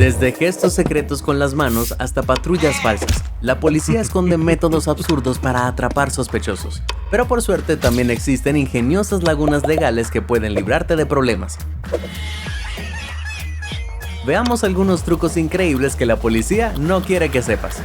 Desde gestos secretos con las manos hasta patrullas falsas, la policía esconde métodos absurdos para atrapar sospechosos. Pero por suerte también existen ingeniosas lagunas legales que pueden librarte de problemas. Veamos algunos trucos increíbles que la policía no quiere que sepas.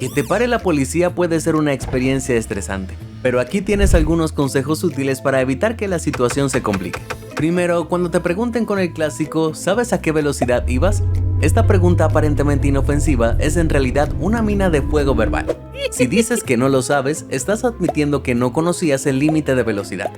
Que te pare la policía puede ser una experiencia estresante, pero aquí tienes algunos consejos útiles para evitar que la situación se complique. Primero, cuando te pregunten con el clásico ¿sabes a qué velocidad ibas? Esta pregunta aparentemente inofensiva es en realidad una mina de fuego verbal. Si dices que no lo sabes, estás admitiendo que no conocías el límite de velocidad.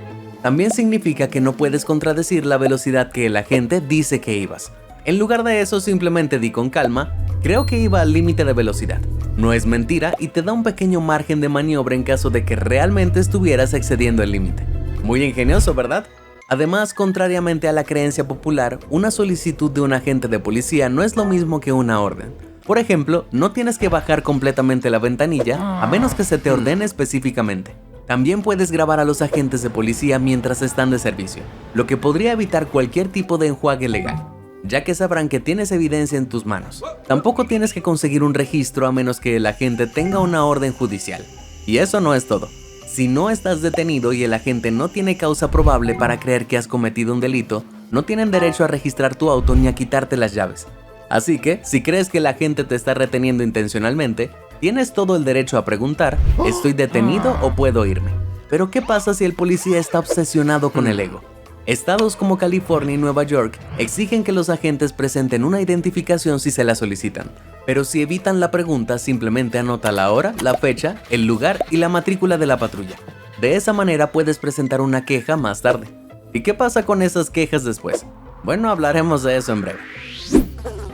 También significa que no puedes contradecir la velocidad que el agente dice que ibas. En lugar de eso, simplemente di con calma, creo que iba al límite de velocidad. No es mentira y te da un pequeño margen de maniobra en caso de que realmente estuvieras excediendo el límite. Muy ingenioso, ¿verdad? Además, contrariamente a la creencia popular, una solicitud de un agente de policía no es lo mismo que una orden. Por ejemplo, no tienes que bajar completamente la ventanilla a menos que se te ordene específicamente. También puedes grabar a los agentes de policía mientras están de servicio, lo que podría evitar cualquier tipo de enjuague legal, ya que sabrán que tienes evidencia en tus manos. Tampoco tienes que conseguir un registro a menos que el agente tenga una orden judicial. Y eso no es todo. Si no estás detenido y el agente no tiene causa probable para creer que has cometido un delito, no tienen derecho a registrar tu auto ni a quitarte las llaves. Así que, si crees que el agente te está reteniendo intencionalmente, tienes todo el derecho a preguntar, ¿estoy detenido o puedo irme? Pero ¿qué pasa si el policía está obsesionado con el ego? Estados como California y Nueva York exigen que los agentes presenten una identificación si se la solicitan, pero si evitan la pregunta simplemente anota la hora, la fecha, el lugar y la matrícula de la patrulla. De esa manera puedes presentar una queja más tarde. ¿Y qué pasa con esas quejas después? Bueno, hablaremos de eso en breve.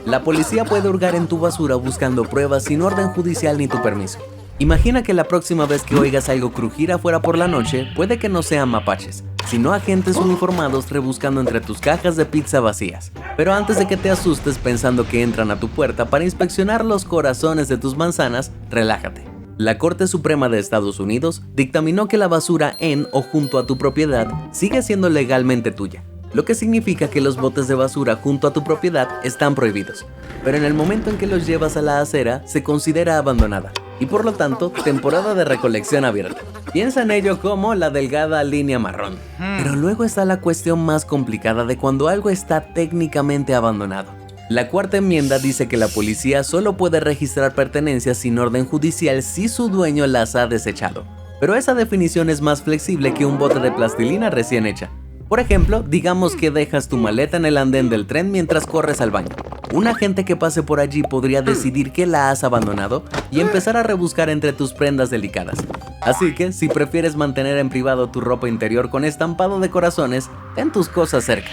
La policía puede hurgar en tu basura buscando pruebas sin orden judicial ni tu permiso. Imagina que la próxima vez que oigas algo crujir afuera por la noche, puede que no sean mapaches, sino agentes uniformados rebuscando entre tus cajas de pizza vacías. Pero antes de que te asustes pensando que entran a tu puerta para inspeccionar los corazones de tus manzanas, relájate. La Corte Suprema de Estados Unidos dictaminó que la basura en o junto a tu propiedad sigue siendo legalmente tuya, lo que significa que los botes de basura junto a tu propiedad están prohibidos, pero en el momento en que los llevas a la acera se considera abandonada y por lo tanto temporada de recolección abierta. Piensa en ello como la delgada línea marrón. Pero luego está la cuestión más complicada de cuando algo está técnicamente abandonado. La cuarta enmienda dice que la policía solo puede registrar pertenencias sin orden judicial si su dueño las ha desechado. Pero esa definición es más flexible que un bote de plastilina recién hecha. Por ejemplo, digamos que dejas tu maleta en el andén del tren mientras corres al baño. Un agente que pase por allí podría decidir que la has abandonado y empezar a rebuscar entre tus prendas delicadas. Así que, si prefieres mantener en privado tu ropa interior con estampado de corazones, ten tus cosas cerca.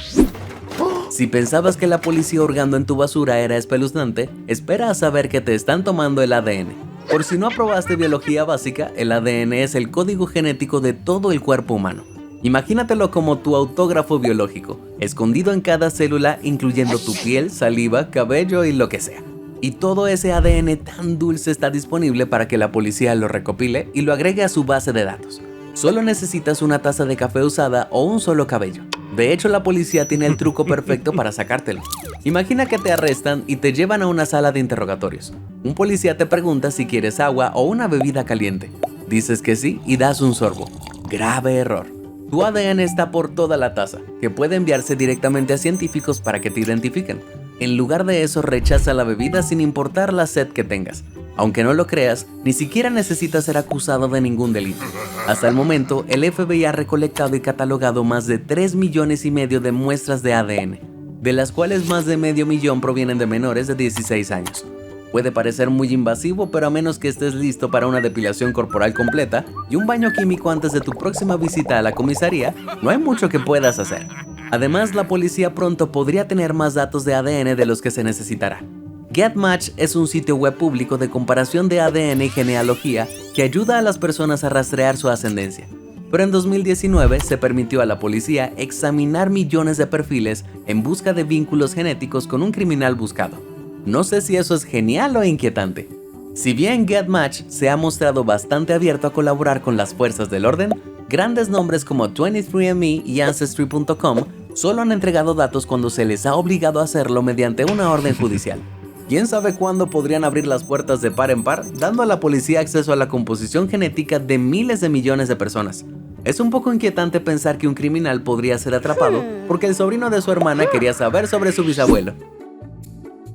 Si pensabas que la policía hurgando en tu basura era espeluznante, espera a saber que te están tomando el ADN. Por si no aprobaste biología básica, el ADN es el código genético de todo el cuerpo humano. Imagínatelo como tu autógrafo biológico, escondido en cada célula, incluyendo tu piel, saliva, cabello y lo que sea. Y todo ese ADN tan dulce está disponible para que la policía lo recopile y lo agregue a su base de datos. Solo necesitas una taza de café usada o un solo cabello. De hecho, la policía tiene el truco perfecto para sacártelo. Imagina que te arrestan y te llevan a una sala de interrogatorios. Un policía te pregunta si quieres agua o una bebida caliente. Dices que sí y das un sorbo. Grave error. Tu ADN está por toda la taza, que puede enviarse directamente a científicos para que te identifiquen. En lugar de eso, rechaza la bebida sin importar la sed que tengas. Aunque no lo creas, ni siquiera necesitas ser acusado de ningún delito. Hasta el momento, el FBI ha recolectado y catalogado más de 3,5 millones de muestras de ADN, de las cuales más de 500,000 provienen de menores de 16 años. Puede parecer muy invasivo, pero a menos que estés listo para una depilación corporal completa y un baño químico antes de tu próxima visita a la comisaría, no hay mucho que puedas hacer. Además, la policía pronto podría tener más datos de ADN de los que se necesitará. GetMatch es un sitio web público de comparación de ADN y genealogía que ayuda a las personas a rastrear su ascendencia. Pero en 2019 se permitió a la policía examinar millones de perfiles en busca de vínculos genéticos con un criminal buscado. No sé si eso es genial o inquietante. Si bien GetMatch se ha mostrado bastante abierto a colaborar con las fuerzas del orden, grandes nombres como 23andMe y Ancestry.com Solo han entregado datos cuando se les ha obligado a hacerlo mediante una orden judicial. ¿Quién sabe cuándo podrían abrir las puertas de par en par, dando a la policía acceso a la composición genética de miles de millones de personas? Es un poco inquietante pensar que un criminal podría ser atrapado porque el sobrino de su hermana quería saber sobre su bisabuelo.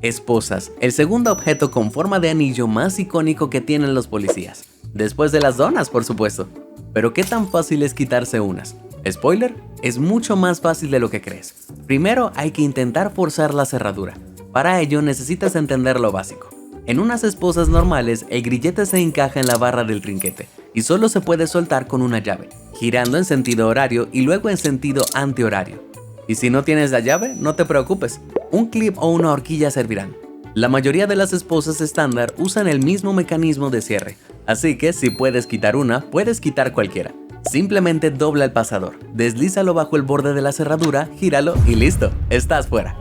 Esposas, el segundo objeto con forma de anillo más icónico que tienen los policías. Después de las donas, por supuesto. Pero ¿qué tan fácil es quitarse unas? Spoiler, es mucho más fácil de lo que crees. Primero hay que intentar forzar la cerradura. Para ello necesitas entender lo básico. En unas esposas normales, el grillete se encaja en la barra del trinquete y solo se puede soltar con una llave, girando en sentido horario y luego en sentido antihorario. Y si no tienes la llave, no te preocupes, un clip o una horquilla servirán. La mayoría de las esposas estándar usan el mismo mecanismo de cierre, así que si puedes quitar una, puedes quitar cualquiera. Simplemente dobla el pasador, deslízalo bajo el borde de la cerradura, gíralo y listo, estás fuera.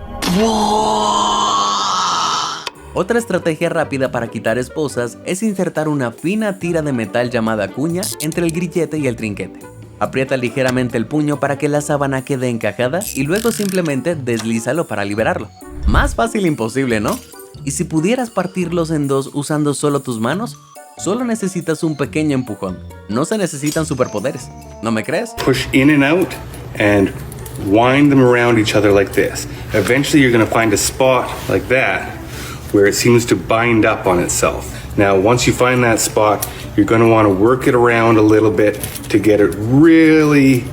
Otra estrategia rápida para quitar esposas es insertar una fina tira de metal llamada cuña entre el grillete y el trinquete. Aprieta ligeramente el puño para que la sábana quede encajada y luego simplemente deslízalo para liberarlo. Más fácil imposible, ¿no? Y si pudieras partirlos en dos usando solo tus manos, solo necesitas un pequeño empujón. No se necesitan superpoderes, ¿no me crees? Push in and out and wind them around each other like this. Eventually you're going to find a spot like that where it seems to bind up on itself. Now, once you find that spot, you're going to want to work it around a little bit to get it really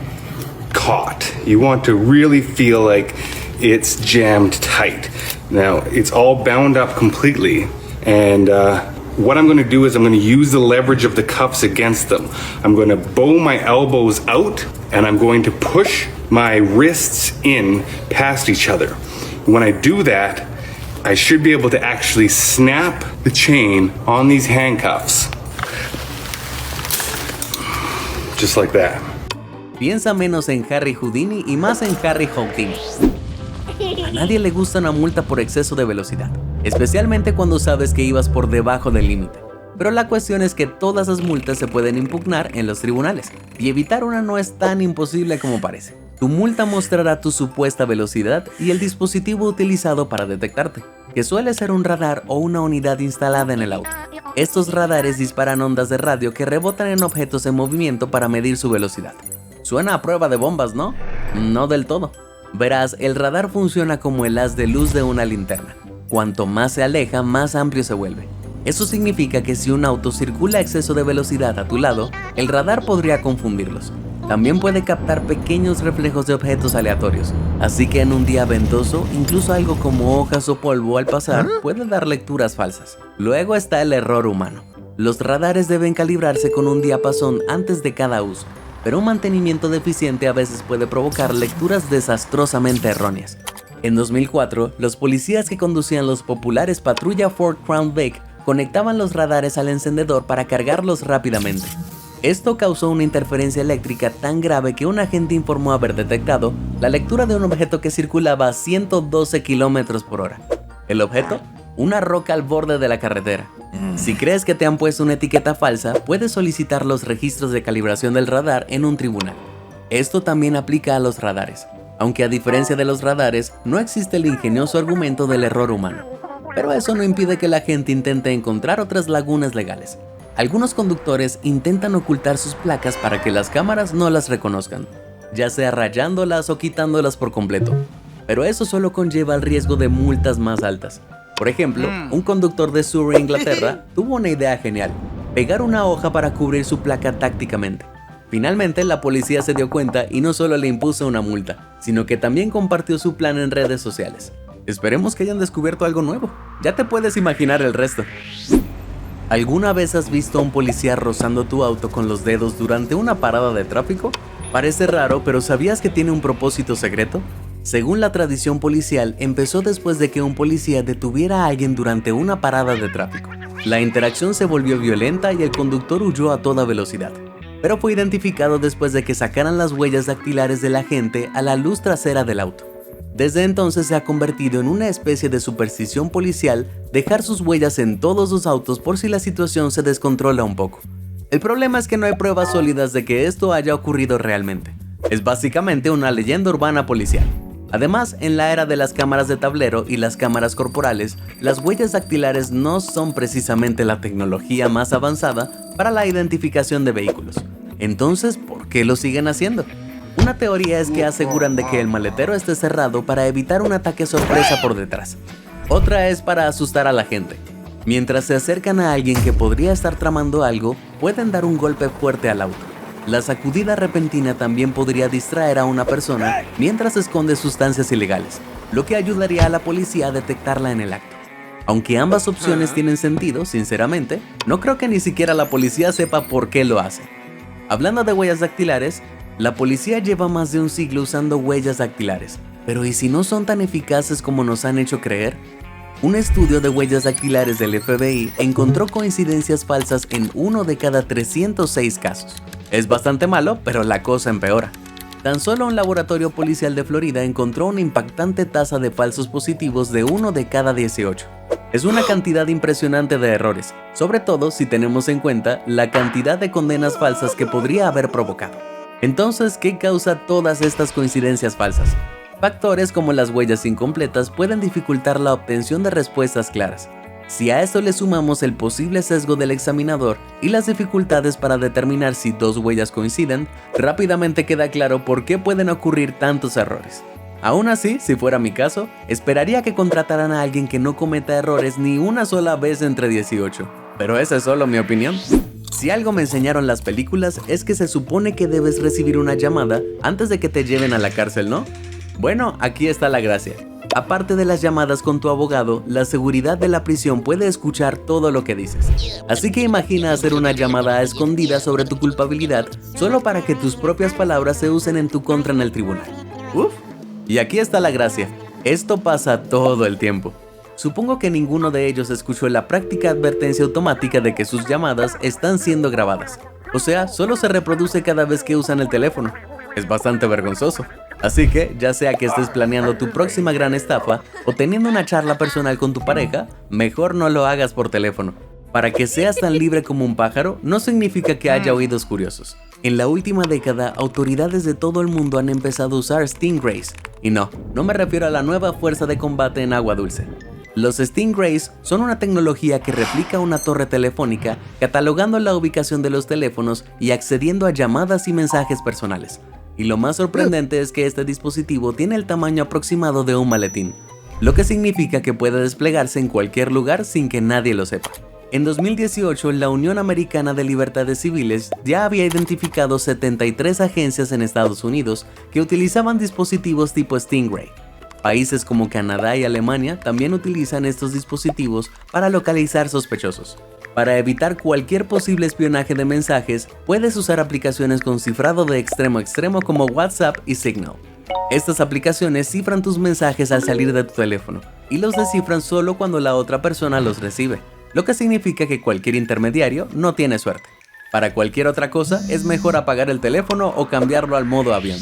caught. You want to really feel like it's jammed tight. Now, it's all bound up completely, and what I'm going to do is I'm going to use the leverage of the cuffs against them. I'm going to bow my elbows out, and I'm going to push my wrists in past each other. When I do that, I should be able to actually snap the chain on these handcuffs. Just like that. Piensa menos en Harry Houdini y más en Harry Houdini. A nadie le gusta una multa por exceso de velocidad, especialmente cuando sabes que ibas por debajo del límite. Pero la cuestión es que todas las multas se pueden impugnar en los tribunales, y evitar una no es tan imposible como parece. Tu multa mostrará tu supuesta velocidad y el dispositivo utilizado para detectarte, que suele ser un radar o una unidad instalada en el auto. Estos radares disparan ondas de radio que rebotan en objetos en movimiento para medir su velocidad. Suena a prueba de bombas, ¿no? No del todo. Verás, el radar funciona como el haz de luz de una linterna. Cuanto más se aleja, más amplio se vuelve. Eso significa que si un auto circula a exceso de velocidad a tu lado, el radar podría confundirlos. También puede captar pequeños reflejos de objetos aleatorios, así que en un día ventoso, incluso algo como hojas o polvo al pasar puede dar lecturas falsas. Luego está el error humano. Los radares deben calibrarse con un diapasón antes de cada uso, pero un mantenimiento deficiente a veces puede provocar lecturas desastrosamente erróneas. En 2004, los policías que conducían los populares Patrulla Ford Crown Vic conectaban los radares al encendedor para cargarlos rápidamente. Esto causó una interferencia eléctrica tan grave que un agente informó haber detectado la lectura de un objeto que circulaba a 112 km por hora. ¿El objeto? Una roca al borde de la carretera. Si crees que te han puesto una etiqueta falsa, puedes solicitar los registros de calibración del radar en un tribunal. Esto también aplica a los radares, aunque a diferencia de los radares, no existe el ingenioso argumento del error humano. Pero eso no impide que la gente intente encontrar otras lagunas legales. Algunos conductores intentan ocultar sus placas para que las cámaras no las reconozcan, ya sea rayándolas o quitándolas por completo. Pero eso solo conlleva el riesgo de multas más altas. Por ejemplo, un conductor de Surrey, Inglaterra, tuvo una idea genial: pegar una hoja para cubrir su placa tácticamente. Finalmente, la policía se dio cuenta y no solo le impuso una multa, sino que también compartió su plan en redes sociales. Esperemos que hayan descubierto algo nuevo. Ya te puedes imaginar el resto. ¿Alguna vez has visto a un policía rozando tu auto con los dedos durante una parada de tráfico? Parece raro, pero ¿sabías que tiene un propósito secreto? Según la tradición policial, empezó después de que un policía detuviera a alguien durante una parada de tráfico. La interacción se volvió violenta y el conductor huyó a toda velocidad, pero fue identificado después de que sacaran las huellas dactilares del agente a la luz trasera del auto. Desde entonces se ha convertido en una especie de superstición policial dejar sus huellas en todos los autos por si la situación se descontrola un poco. El problema es que no hay pruebas sólidas de que esto haya ocurrido realmente, Es básicamente una leyenda urbana policial. Además, en la era de las cámaras de tablero y las cámaras corporales, las huellas dactilares no son precisamente la tecnología más avanzada para la identificación de vehículos. Entonces, ¿por qué lo siguen haciendo? Una teoría es que aseguran de que el maletero esté cerrado para evitar un ataque sorpresa por detrás. Otra es para asustar a la gente. Mientras se acercan a alguien que podría estar tramando algo, pueden dar un golpe fuerte al auto. La sacudida repentina también podría distraer a una persona mientras esconde sustancias ilegales, lo que ayudaría a la policía a detectarla en el acto. Aunque ambas opciones tienen sentido, sinceramente, no creo que ni siquiera la policía sepa por qué lo hace. Hablando de huellas dactilares, la policía lleva más de un siglo usando huellas dactilares, pero ¿y si no son tan eficaces como nos han hecho creer? Un estudio de huellas dactilares del FBI encontró coincidencias falsas en 1 de cada 306 casos. Es bastante malo, pero la cosa empeora. Tan solo un laboratorio policial de Florida encontró una impactante tasa de falsos positivos de 1 de cada 18. Es una cantidad impresionante de errores, sobre todo si tenemos en cuenta la cantidad de condenas falsas que podría haber provocado. Entonces, ¿qué causa todas estas coincidencias falsas? Factores como las huellas incompletas pueden dificultar la obtención de respuestas claras. Si a esto le sumamos el posible sesgo del examinador y las dificultades para determinar si dos huellas coinciden, rápidamente queda claro por qué pueden ocurrir tantos errores. Aún así, si fuera mi caso, esperaría que contrataran a alguien que no cometa errores ni una sola vez entre 18. Pero esa es solo mi opinión. Si algo me enseñaron las películas es que se supone que debes recibir una llamada antes de que te lleven a la cárcel, ¿no? Bueno, aquí está la gracia. Aparte de las llamadas con tu abogado, la seguridad de la prisión puede escuchar todo lo que dices. Así que imagina hacer una llamada a escondidas sobre tu culpabilidad solo para que tus propias palabras se usen en tu contra en el tribunal. Uf. Y aquí está la gracia. Esto pasa todo el tiempo. Supongo que ninguno de ellos escuchó la práctica advertencia automática de que sus llamadas están siendo grabadas. O sea, solo se reproduce cada vez que usan el teléfono. Es bastante vergonzoso. Así que, ya sea que estés planeando tu próxima gran estafa o teniendo una charla personal con tu pareja, mejor no lo hagas por teléfono. Para que seas tan libre como un pájaro, no significa que haya oídos curiosos. En la última década, autoridades de todo el mundo han empezado a usar Stingrays. Y no me refiero a la nueva fuerza de combate en agua dulce. Los Stingrays son una tecnología que replica una torre telefónica, catalogando la ubicación de los teléfonos y accediendo a llamadas y mensajes personales. Y lo más sorprendente es que este dispositivo tiene el tamaño aproximado de un maletín, lo que significa que puede desplegarse en cualquier lugar sin que nadie lo sepa. En 2018, la Unión Americana de Libertades Civiles ya había identificado 73 agencias en Estados Unidos que utilizaban dispositivos tipo Stingray. Países como Canadá y Alemania también utilizan estos dispositivos para localizar sospechosos. Para evitar cualquier posible espionaje de mensajes, puedes usar aplicaciones con cifrado de extremo a extremo como WhatsApp y Signal. Estas aplicaciones cifran tus mensajes al salir de tu teléfono y los descifran solo cuando la otra persona los recibe, lo que significa que cualquier intermediario no tiene suerte. Para cualquier otra cosa, es mejor apagar el teléfono o cambiarlo al modo avión.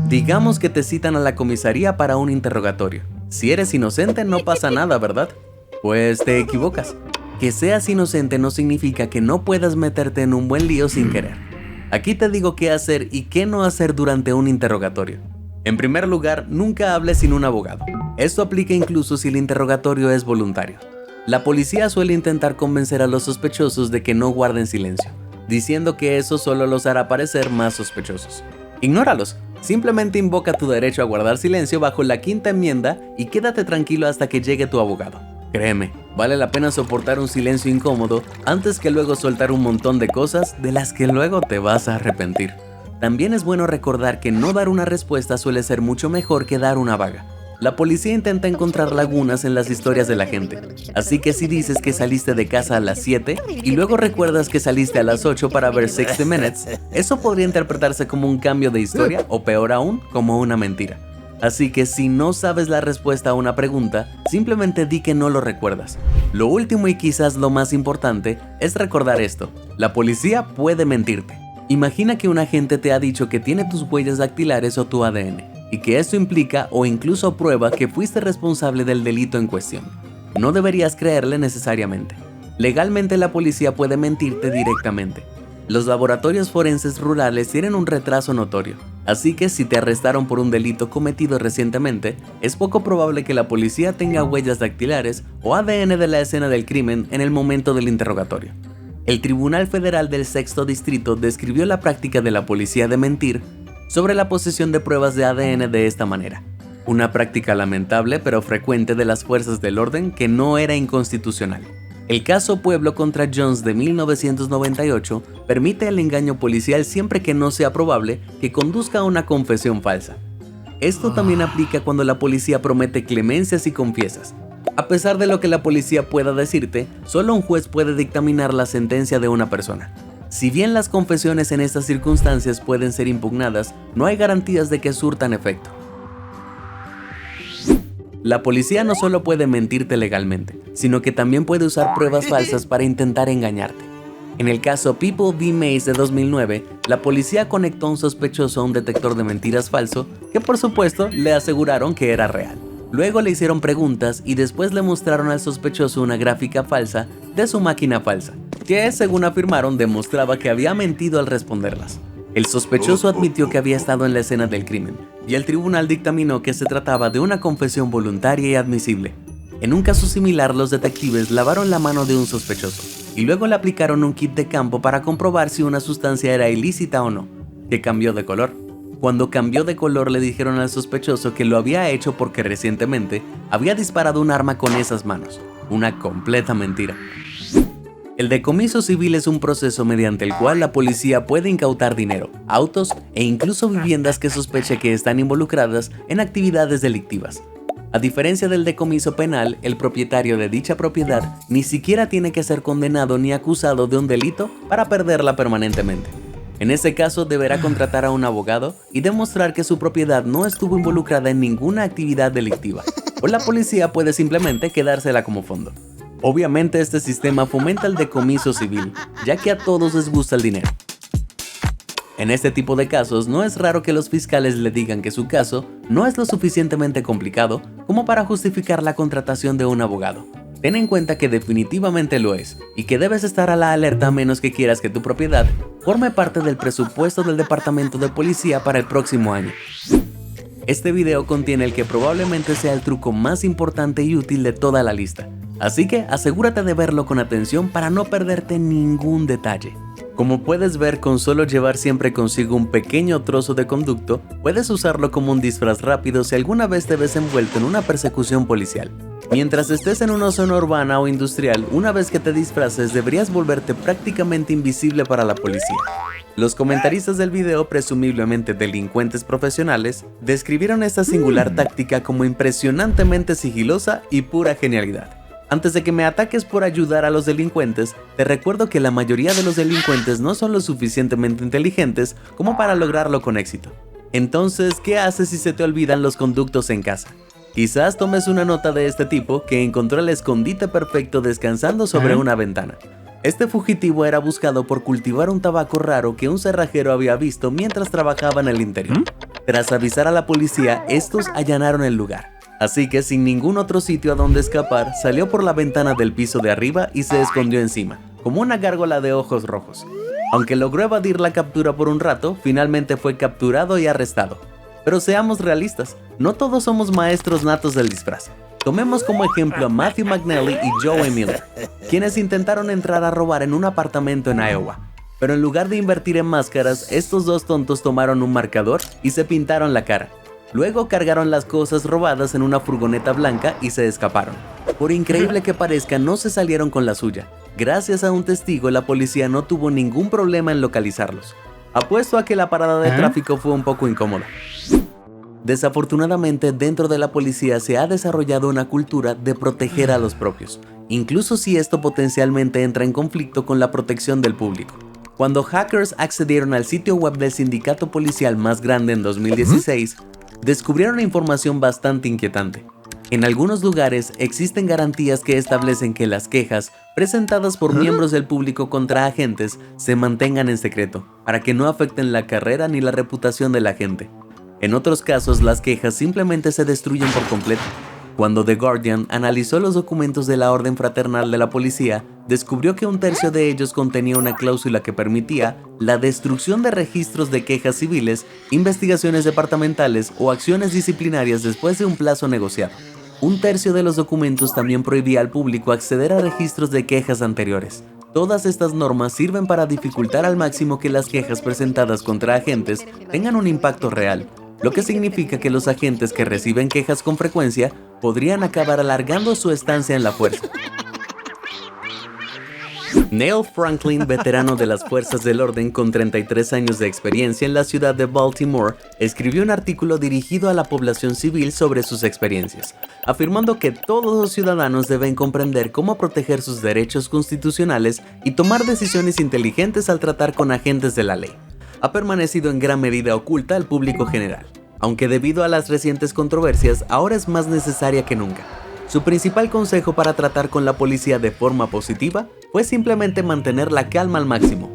Digamos que te citan a la comisaría para un interrogatorio. Si eres inocente no pasa nada, ¿verdad? Pues te equivocas. Que seas inocente no significa que no puedas meterte en un buen lío sin querer. Aquí te digo qué hacer y qué no hacer durante un interrogatorio. En primer lugar, nunca hables sin un abogado. Esto aplica incluso si el interrogatorio es voluntario. La policía suele intentar convencer a los sospechosos de que no guarden silencio, diciendo que eso solo los hará parecer más sospechosos. Ignóralos. Simplemente invoca tu derecho a guardar silencio bajo la quinta enmienda y quédate tranquilo hasta que llegue tu abogado. Créeme, vale la pena soportar un silencio incómodo antes que luego soltar un montón de cosas de las que luego te vas a arrepentir. También es bueno recordar que no dar una respuesta suele ser mucho mejor que dar una vaga. La policía intenta encontrar lagunas en las historias de la gente, así que si dices que saliste de casa a las 7 y luego recuerdas que saliste a las 8 para ver 60 Minutes, eso podría interpretarse como un cambio de historia o peor aún, como una mentira. Así que si no sabes la respuesta a una pregunta, simplemente di que no lo recuerdas. Lo último y quizás lo más importante es recordar esto: la policía puede mentirte. Imagina que un agente te ha dicho que tiene tus huellas dactilares o tu ADN, y que esto implica o incluso prueba que fuiste responsable del delito en cuestión. No deberías creerle necesariamente. Legalmente la policía puede mentirte directamente. Los laboratorios forenses rurales tienen un retraso notorio, así que si te arrestaron por un delito cometido recientemente, es poco probable que la policía tenga huellas dactilares o ADN de la escena del crimen en el momento del interrogatorio. El Tribunal Federal del Sexto Distrito describió la práctica de la policía de mentir sobre la posesión de pruebas de ADN de esta manera, una práctica lamentable pero frecuente de las fuerzas del orden que no era inconstitucional. El caso Pueblo contra Jones de 1998 permite el engaño policial siempre que no sea probable que conduzca a una confesión falsa. Esto también aplica cuando la policía promete clemencias y confiesas. A pesar de lo que la policía pueda decirte, solo un juez puede dictaminar la sentencia de una persona. Si bien las confesiones en estas circunstancias pueden ser impugnadas, no hay garantías de que surtan efecto. La policía no solo puede mentirte legalmente, sino que también puede usar pruebas falsas para intentar engañarte. En el caso People v. Mace de 2009, la policía conectó a un sospechoso a un detector de mentiras falso que por supuesto le aseguraron que era real. Luego le hicieron preguntas y después le mostraron al sospechoso una gráfica falsa de su máquina falsa, que según afirmaron demostraba que había mentido al responderlas. El sospechoso admitió que había estado en la escena del crimen, y el tribunal dictaminó que se trataba de una confesión voluntaria y admisible. En un caso similar, los detectives lavaron la mano de un sospechoso, y luego le aplicaron un kit de campo para comprobar si una sustancia era ilícita o no, que cambió de color. Cuando cambió de color le dijeron al sospechoso que lo había hecho porque recientemente había disparado un arma con esas manos, una completa mentira. El decomiso civil es un proceso mediante el cual la policía puede incautar dinero, autos e incluso viviendas que sospeche que están involucradas en actividades delictivas. A diferencia del decomiso penal, el propietario de dicha propiedad ni siquiera tiene que ser condenado ni acusado de un delito para perderla permanentemente. En ese caso deberá contratar a un abogado y demostrar que su propiedad no estuvo involucrada en ninguna actividad delictiva, o la policía puede simplemente quedársela como fondo. Obviamente este sistema fomenta el decomiso civil, ya que a todos les gusta el dinero. En este tipo de casos no es raro que los fiscales le digan que su caso no es lo suficientemente complicado como para justificar la contratación de un abogado. Ten en cuenta que definitivamente lo es, y que debes estar a la alerta a menos que quieras que tu propiedad forme parte del presupuesto del departamento de policía para el próximo año. Este video contiene el que probablemente sea el truco más importante y útil de toda la lista, así que asegúrate de verlo con atención para no perderte ningún detalle. Como puedes ver, con solo llevar siempre consigo un pequeño trozo de conducto, puedes usarlo como un disfraz rápido si alguna vez te ves envuelto en una persecución policial. Mientras estés en una zona urbana o industrial, una vez que te disfraces deberías volverte prácticamente invisible para la policía. Los comentaristas del video, presumiblemente delincuentes profesionales, describieron esta singular táctica como impresionantemente sigilosa y pura genialidad. Antes de que me ataques por ayudar a los delincuentes, te recuerdo que la mayoría de los delincuentes no son lo suficientemente inteligentes como para lograrlo con éxito. Entonces, ¿qué haces si se te olvidan los conductos en casa? Quizás tomes una nota de este tipo que encontró el escondite perfecto descansando sobre una ventana. Este fugitivo era buscado por cultivar un tabaco raro que un cerrajero había visto mientras trabajaba en el interior. Tras avisar a la policía, estos allanaron el lugar. Así que sin ningún otro sitio a donde escapar, salió por la ventana del piso de arriba y se escondió encima, como una gárgola de ojos rojos. Aunque logró evadir la captura por un rato, finalmente fue capturado y arrestado. Pero seamos realistas, no todos somos maestros natos del disfraz. Tomemos como ejemplo a Matthew McNally y Joey Miller, quienes intentaron entrar a robar en un apartamento en Iowa. Pero en lugar de invertir en máscaras, estos dos tontos tomaron un marcador y se pintaron la cara. Luego cargaron las cosas robadas en una furgoneta blanca y se escaparon. Por increíble que parezca, no se salieron con la suya. Gracias a un testigo, la policía no tuvo ningún problema en localizarlos. Apuesto a que la parada de tráfico fue un poco incómoda. Desafortunadamente, dentro de la policía se ha desarrollado una cultura de proteger a los propios, incluso si esto potencialmente entra en conflicto con la protección del público. Cuando hackers accedieron al sitio web del sindicato policial más grande en 2016, descubrieron información bastante inquietante. En algunos lugares existen garantías que establecen que las quejas presentadas por miembros del público contra agentes se mantengan en secreto, para que no afecten la carrera ni la reputación de la gente. En otros casos, las quejas simplemente se destruyen por completo. Cuando The Guardian analizó los documentos de la Orden Fraternal de la Policía, descubrió que un tercio de ellos contenía una cláusula que permitía la destrucción de registros de quejas civiles, investigaciones departamentales o acciones disciplinarias después de un plazo negociado. Un tercio de los documentos también prohibía al público acceder a registros de quejas anteriores. Todas estas normas sirven para dificultar al máximo que las quejas presentadas contra agentes tengan un impacto real, lo que significa que los agentes que reciben quejas con frecuencia podrían acabar alargando su estancia en la fuerza. Neil Franklin, veterano de las fuerzas del orden con 33 años de experiencia en la ciudad de Baltimore, escribió un artículo dirigido a la población civil sobre sus experiencias, afirmando que todos los ciudadanos deben comprender cómo proteger sus derechos constitucionales y tomar decisiones inteligentes al tratar con agentes de la ley. Ha permanecido en gran medida oculta al público general, aunque debido a las recientes controversias ahora es más necesaria que nunca. Su principal consejo para tratar con la policía de forma positiva fue simplemente mantener la calma al máximo.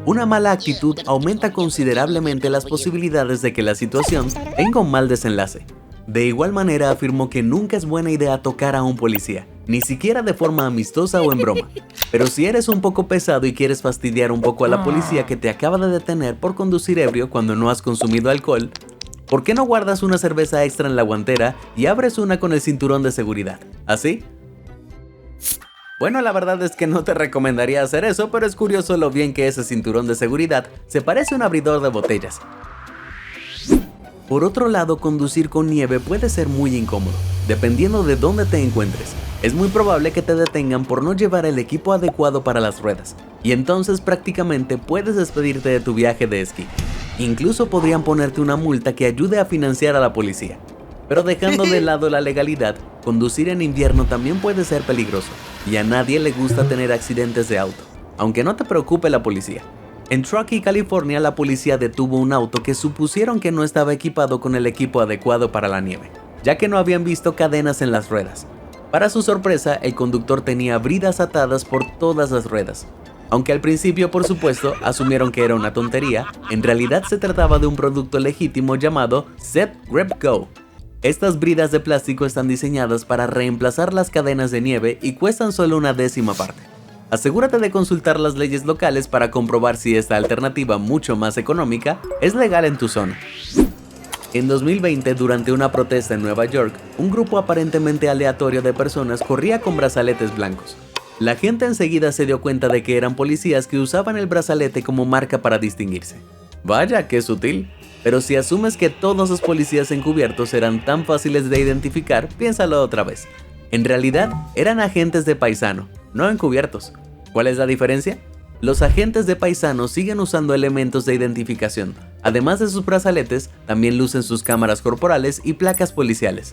Una mala actitud aumenta considerablemente las posibilidades de que la situación tenga un mal desenlace. De igual manera afirmó que nunca es buena idea tocar a un policía, ni siquiera de forma amistosa o en broma. Pero si eres un poco pesado y quieres fastidiar un poco a la policía que te acaba de detener por conducir ebrio cuando no has consumido alcohol, ¿por qué no guardas una cerveza extra en la guantera y abres una con el cinturón de seguridad? ¿Así? Bueno, la verdad es que no te recomendaría hacer eso, pero es curioso lo bien que ese cinturón de seguridad se parece a un abridor de botellas. Por otro lado, conducir con nieve puede ser muy incómodo, dependiendo de dónde te encuentres. Es muy probable que te detengan por no llevar el equipo adecuado para las ruedas, y entonces prácticamente puedes despedirte de tu viaje de esquí. Incluso podrían ponerte una multa que ayude a financiar a la policía. Pero dejando de lado la legalidad, conducir en invierno también puede ser peligroso, y a nadie le gusta tener accidentes de auto, aunque no te preocupe la policía. En Truckee, California, la policía detuvo un auto que supusieron que no estaba equipado con el equipo adecuado para la nieve, ya que no habían visto cadenas en las ruedas. Para su sorpresa, el conductor tenía bridas atadas por todas las ruedas. Aunque al principio, por supuesto, asumieron que era una tontería, en realidad se trataba de un producto legítimo llamado Set Grip Go. Estas bridas de plástico están diseñadas para reemplazar las cadenas de nieve y cuestan solo una décima parte. Asegúrate de consultar las leyes locales para comprobar si esta alternativa mucho más económica es legal en tu zona. En 2020, durante una protesta en Nueva York, un grupo aparentemente aleatorio de personas corría con brazaletes blancos. La gente enseguida se dio cuenta de que eran policías que usaban el brazalete como marca para distinguirse. Vaya, qué sutil. Pero si asumes que todos los policías encubiertos eran tan fáciles de identificar, piénsalo otra vez. En realidad, eran agentes de paisano, no encubiertos. ¿Cuál es la diferencia? Los agentes de paisano siguen usando elementos de identificación. Además de sus brazaletes, también lucen sus cámaras corporales y placas policiales.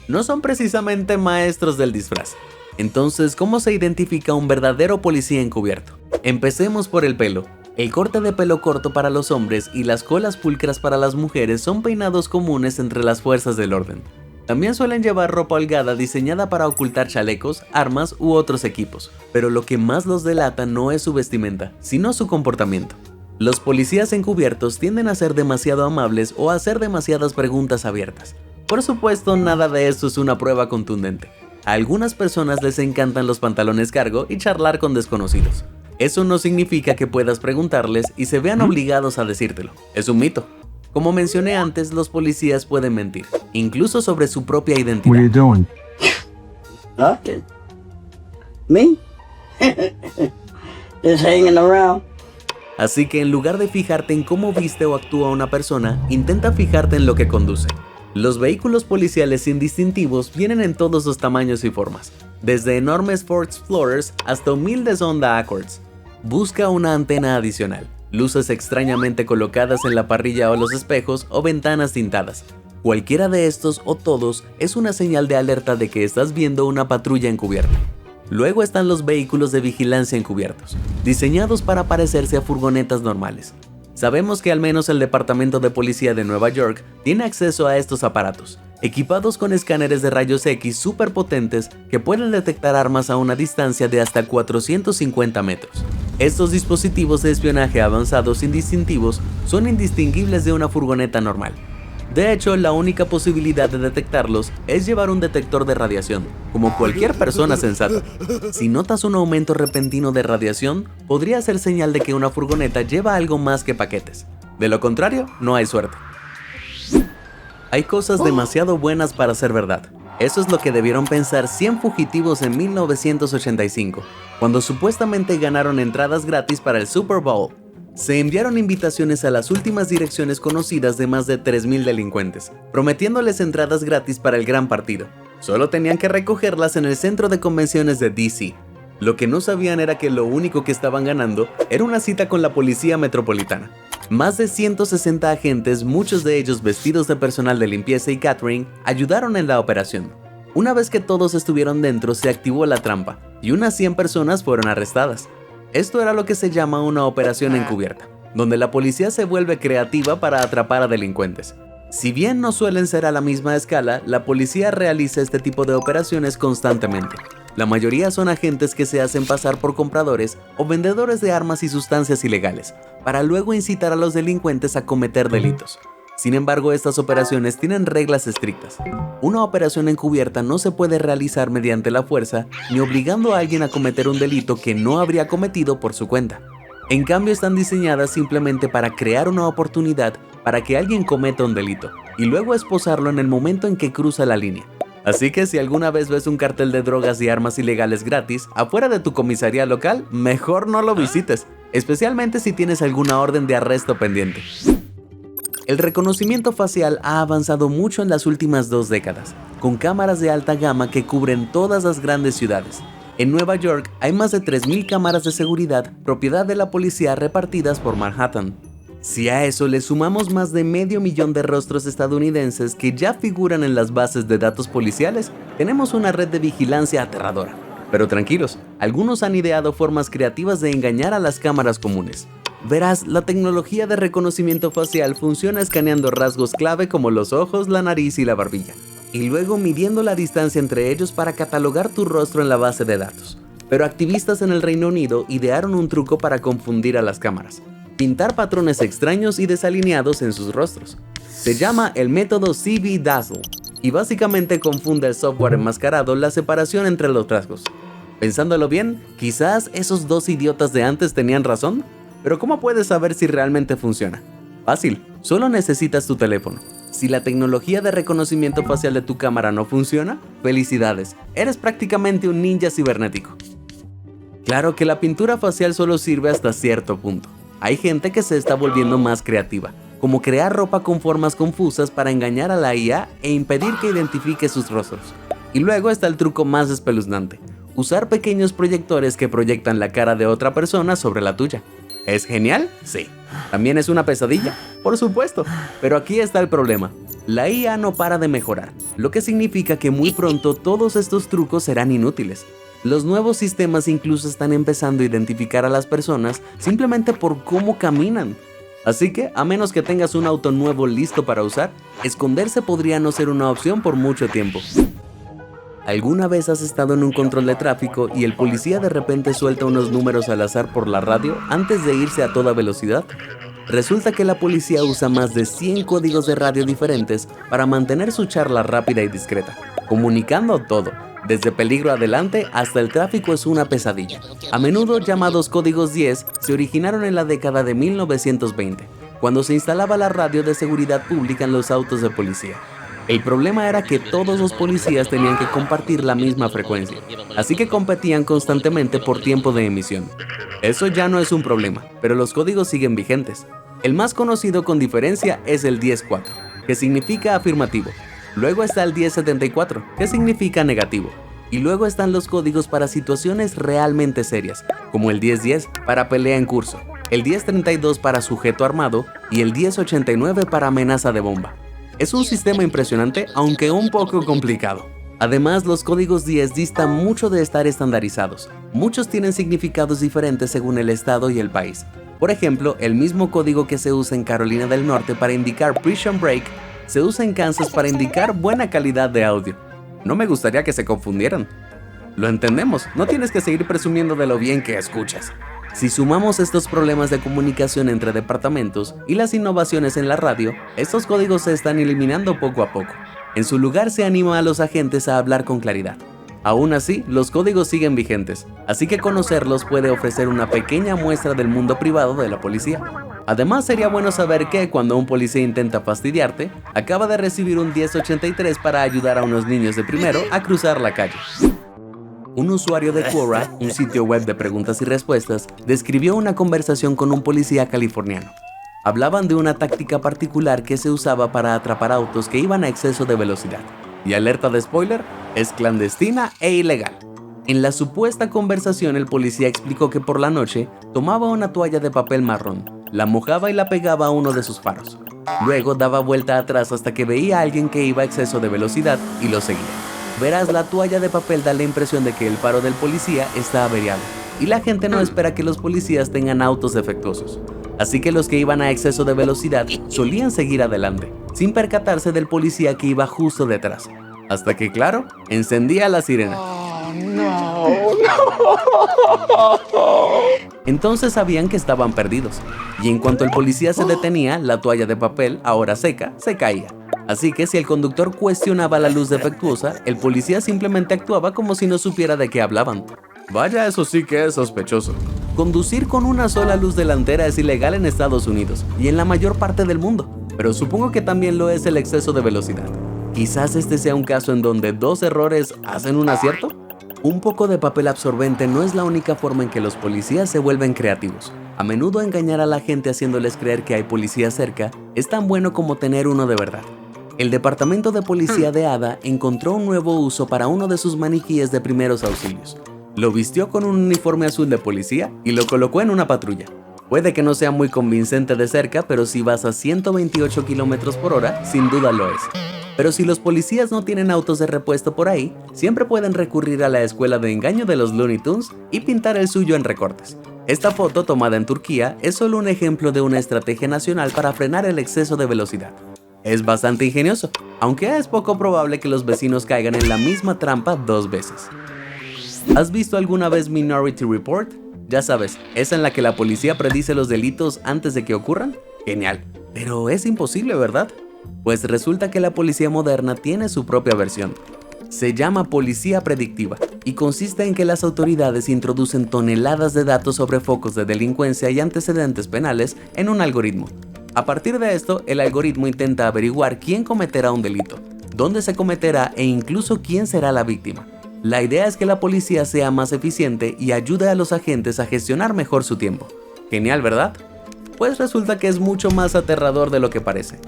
No son precisamente maestros del disfraz. Entonces, ¿cómo se identifica un verdadero policía encubierto? Empecemos por el pelo. El corte de pelo corto para los hombres y las colas pulcras para las mujeres son peinados comunes entre las fuerzas del orden. También suelen llevar ropa holgada diseñada para ocultar chalecos, armas u otros equipos, pero lo que más los delata no es su vestimenta, sino su comportamiento. Los policías encubiertos tienden a ser demasiado amables o a hacer demasiadas preguntas abiertas. Por supuesto, nada de esto es una prueba contundente. A algunas personas les encantan los pantalones cargo y charlar con desconocidos. Eso no significa que puedas preguntarles y se vean obligados a decírtelo. Es un mito. Como mencioné antes, los policías pueden mentir, incluso sobre su propia identidad. What are you doing? Nothing. Me? Just hanging around. Así que en lugar de fijarte en cómo viste o actúa una persona, intenta fijarte en lo que conduce. Los vehículos policiales sin distintivos vienen en todos los tamaños y formas, desde enormes Ford Explorers hasta humildes Honda Accords. Busca una antena adicional, luces extrañamente colocadas en la parrilla o los espejos o ventanas tintadas. Cualquiera de estos o todos es una señal de alerta de que estás viendo una patrulla encubierta. Luego están los vehículos de vigilancia encubiertos, diseñados para parecerse a furgonetas normales. Sabemos que al menos el Departamento de Policía de Nueva York tiene acceso a estos aparatos, equipados con escáneres de rayos X superpotentes que pueden detectar armas a una distancia de hasta 450 metros. Estos dispositivos de espionaje avanzados sin distintivos son indistinguibles de una furgoneta normal. De hecho, la única posibilidad de detectarlos es llevar un detector de radiación, como cualquier persona sensata. Si notas un aumento repentino de radiación, podría ser señal de que una furgoneta lleva algo más que paquetes. De lo contrario, no hay suerte. Hay cosas demasiado buenas para ser verdad. Eso es lo que debieron pensar 100 fugitivos en 1985, cuando supuestamente ganaron entradas gratis para el Super Bowl. Se enviaron invitaciones a las últimas direcciones conocidas de más de 3,000 delincuentes, prometiéndoles entradas gratis para el gran partido. Solo tenían que recogerlas en el centro de convenciones de DC. Lo que no sabían era que lo único que estaban ganando era una cita con la policía metropolitana. Más de 160 agentes, muchos de ellos vestidos de personal de limpieza y catering, ayudaron en la operación. Una vez que todos estuvieron dentro, se activó la trampa, y unas 100 personas fueron arrestadas. Esto era lo que se llama una operación encubierta, donde la policía se vuelve creativa para atrapar a delincuentes. Si bien no suelen ser a la misma escala, la policía realiza este tipo de operaciones constantemente. La mayoría son agentes que se hacen pasar por compradores o vendedores de armas y sustancias ilegales, para luego incitar a los delincuentes a cometer delitos. Sin embargo, estas operaciones tienen reglas estrictas. Una operación encubierta no se puede realizar mediante la fuerza ni obligando a alguien a cometer un delito que no habría cometido por su cuenta. En cambio, están diseñadas simplemente para crear una oportunidad para que alguien cometa un delito y luego esposarlo en el momento en que cruza la línea. Así que si alguna vez ves un cartel de drogas y armas ilegales gratis afuera de tu comisaría local, mejor no lo visites, especialmente si tienes alguna orden de arresto pendiente. El reconocimiento facial ha avanzado mucho en las últimas 2 décadas, con cámaras de alta gama que cubren todas las grandes ciudades. En Nueva York hay más de 3,000 cámaras de seguridad, propiedad de la policía repartidas por Manhattan. Si a eso le sumamos más de 500,000 de rostros estadounidenses que ya figuran en las bases de datos policiales, tenemos una red de vigilancia aterradora. Pero tranquilos, algunos han ideado formas creativas de engañar a las cámaras comunes. Verás, la tecnología de reconocimiento facial funciona escaneando rasgos clave como los ojos, la nariz y la barbilla, y luego midiendo la distancia entre ellos para catalogar tu rostro en la base de datos. Pero activistas en el Reino Unido idearon un truco para confundir a las cámaras: pintar patrones extraños y desalineados en sus rostros. Se llama el método CB Dazzle, y básicamente confunde el software enmascarado la separación entre los rasgos. Pensándolo bien, quizás esos 2 idiotas de antes tenían razón. Pero ¿cómo puedes saber si realmente funciona? Fácil, solo necesitas tu teléfono. Si la tecnología de reconocimiento facial de tu cámara no funciona, felicidades, eres prácticamente un ninja cibernético. Claro que la pintura facial solo sirve hasta cierto punto. Hay gente que se está volviendo más creativa, como crear ropa con formas confusas para engañar a la IA e impedir que identifique sus rostros. Y luego está el truco más espeluznante: usar pequeños proyectores que proyectan la cara de otra persona sobre la tuya. ¿Es genial? Sí. ¿También es una pesadilla? Por supuesto. Pero aquí está el problema. La IA no para de mejorar, lo que significa que muy pronto todos estos trucos serán inútiles. Los nuevos sistemas incluso están empezando a identificar a las personas simplemente por cómo caminan. Así que, a menos que tengas un auto nuevo listo para usar, esconderse podría no ser una opción por mucho tiempo. ¿Alguna vez has estado en un control de tráfico y el policía de repente suelta unos números al azar por la radio antes de irse a toda velocidad? Resulta que la policía usa más de 100 códigos de radio diferentes para mantener su charla rápida y discreta, comunicando todo, desde peligro adelante hasta el tráfico es una pesadilla. A menudo llamados códigos 10 se originaron en la década de 1920, cuando se instalaba la radio de seguridad pública en los autos de policía. El problema era que todos los policías tenían que compartir la misma frecuencia, así que competían constantemente por tiempo de emisión. Eso ya no es un problema, pero los códigos siguen vigentes. El más conocido con diferencia es el 10-4, que significa afirmativo. Luego está el 10-74, que significa negativo. Y luego están los códigos para situaciones realmente serias, como el 10-10 para pelea en curso, el 10-32 para sujeto armado y el 10-89 para amenaza de bomba. Es un sistema impresionante, aunque un poco complicado. Además, los códigos 10 distan mucho de estar estandarizados. Muchos tienen significados diferentes según el estado y el país. Por ejemplo, el mismo código que se usa en Carolina del Norte para indicar Prison Break, se usa en Kansas para indicar buena calidad de audio. No me gustaría que se confundieran. Lo entendemos, no tienes que seguir presumiendo de lo bien que escuchas. Si sumamos estos problemas de comunicación entre departamentos y las innovaciones en la radio, estos códigos se están eliminando poco a poco. En su lugar se anima a los agentes a hablar con claridad. Aún así, los códigos siguen vigentes, así que conocerlos puede ofrecer una pequeña muestra del mundo privado de la policía. Además, sería bueno saber que cuando un policía intenta fastidiarte, acaba de recibir un 1083 para ayudar a unos niños de primero a cruzar la calle. Un usuario de Quora, un sitio web de preguntas y respuestas, describió una conversación con un policía californiano. Hablaban de una táctica particular que se usaba para atrapar autos que iban a exceso de velocidad. Y alerta de spoiler, es clandestina e ilegal. En la supuesta conversación, el policía explicó que por la noche tomaba una toalla de papel marrón, la mojaba y la pegaba a uno de sus faros. Luego daba vuelta atrás hasta que veía a alguien que iba a exceso de velocidad y lo seguía. Verás, la toalla de papel da la impresión de que el faro del policía está averiado, y la gente no espera que los policías tengan autos defectuosos. Así que los que iban a exceso de velocidad solían seguir adelante, sin percatarse del policía que iba justo detrás. Hasta que, claro, encendía la sirena. Entonces sabían que estaban perdidos, y en cuanto el policía se detenía, la toalla de papel, ahora seca, se caía. Así que si el conductor cuestionaba la luz defectuosa, el policía simplemente actuaba como si no supiera de qué hablaban. Vaya, eso sí que es sospechoso. Conducir con una sola luz delantera es ilegal en Estados Unidos y en la mayor parte del mundo, pero supongo que también lo es el exceso de velocidad. Quizás este sea un caso en donde dos errores hacen un acierto. Un poco de papel absorbente no es la única forma en que los policías se vuelven creativos. A menudo engañar a la gente haciéndoles creer que hay policía cerca es tan bueno como tener uno de verdad. El departamento de policía de Ada encontró un nuevo uso para uno de sus maniquíes de primeros auxilios. Lo vistió con un uniforme azul de policía y lo colocó en una patrulla. Puede que no sea muy convincente de cerca, pero si vas a 128 km/h, sin duda lo es. Pero si los policías no tienen autos de repuesto por ahí, siempre pueden recurrir a la escuela de engaño de los Looney Tunes y pintar el suyo en recortes. Esta foto, tomada en Turquía, es solo un ejemplo de una estrategia nacional para frenar el exceso de velocidad. Es bastante ingenioso, aunque es poco probable que los vecinos caigan en la misma trampa dos veces. ¿Has visto alguna vez Minority Report? Ya sabes, esa en la que la policía predice los delitos antes de que ocurran. Genial, pero es imposible, ¿verdad? Pues resulta que la policía moderna tiene su propia versión. Se llama policía predictiva y consiste en que las autoridades introducen toneladas de datos sobre focos de delincuencia y antecedentes penales en un algoritmo. A partir de esto, el algoritmo intenta averiguar quién cometerá un delito, dónde se cometerá e incluso quién será la víctima. La idea es que la policía sea más eficiente y ayude a los agentes a gestionar mejor su tiempo. Genial, ¿verdad? Pues resulta que es mucho más aterrador de lo que parece.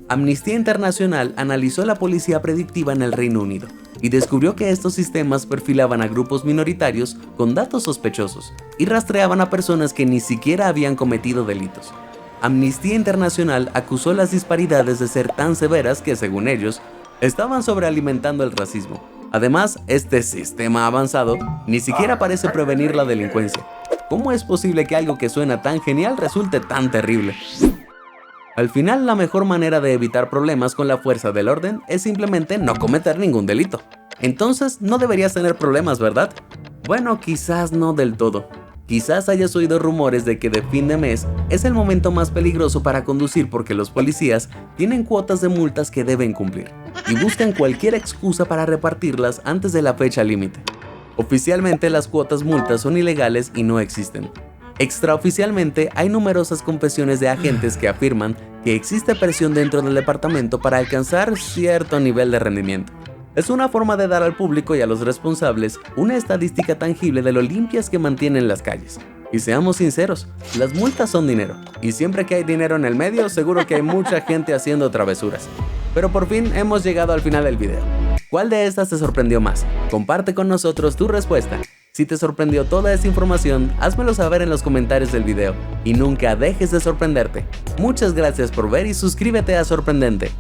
Amnistía Internacional analizó la policía predictiva en el Reino Unido y descubrió que estos sistemas perfilaban a grupos minoritarios con datos sospechosos y rastreaban a personas que ni siquiera habían cometido delitos. Amnistía Internacional acusó las disparidades de ser tan severas que, según ellos, estaban sobrealimentando el racismo. Además, este sistema avanzado ni siquiera parece prevenir la delincuencia. ¿Cómo es posible que algo que suena tan genial resulte tan terrible? Al final, la mejor manera de evitar problemas con la fuerza del orden es simplemente no cometer ningún delito. Entonces, no deberías tener problemas, ¿verdad? Bueno, quizás no del todo. Quizás hayas oído rumores de que de fin de mes es el momento más peligroso para conducir porque los policías tienen cuotas de multas que deben cumplir y buscan cualquier excusa para repartirlas antes de la fecha límite. Oficialmente, las cuotas multas son ilegales y no existen. Extraoficialmente, hay numerosas confesiones de agentes que afirman que existe presión dentro del departamento para alcanzar cierto nivel de rendimiento. Es una forma de dar al público y a los responsables una estadística tangible de lo limpias que mantienen las calles. Y seamos sinceros, las multas son dinero, y siempre que hay dinero en el medio, seguro que hay mucha gente haciendo travesuras. Pero por fin hemos llegado al final del video. ¿Cuál de estas te sorprendió más? Comparte con nosotros tu respuesta. Si te sorprendió toda esta información, házmelo saber en los comentarios del video. Y nunca dejes de sorprenderte. Muchas gracias por ver y suscríbete a Sorprendente.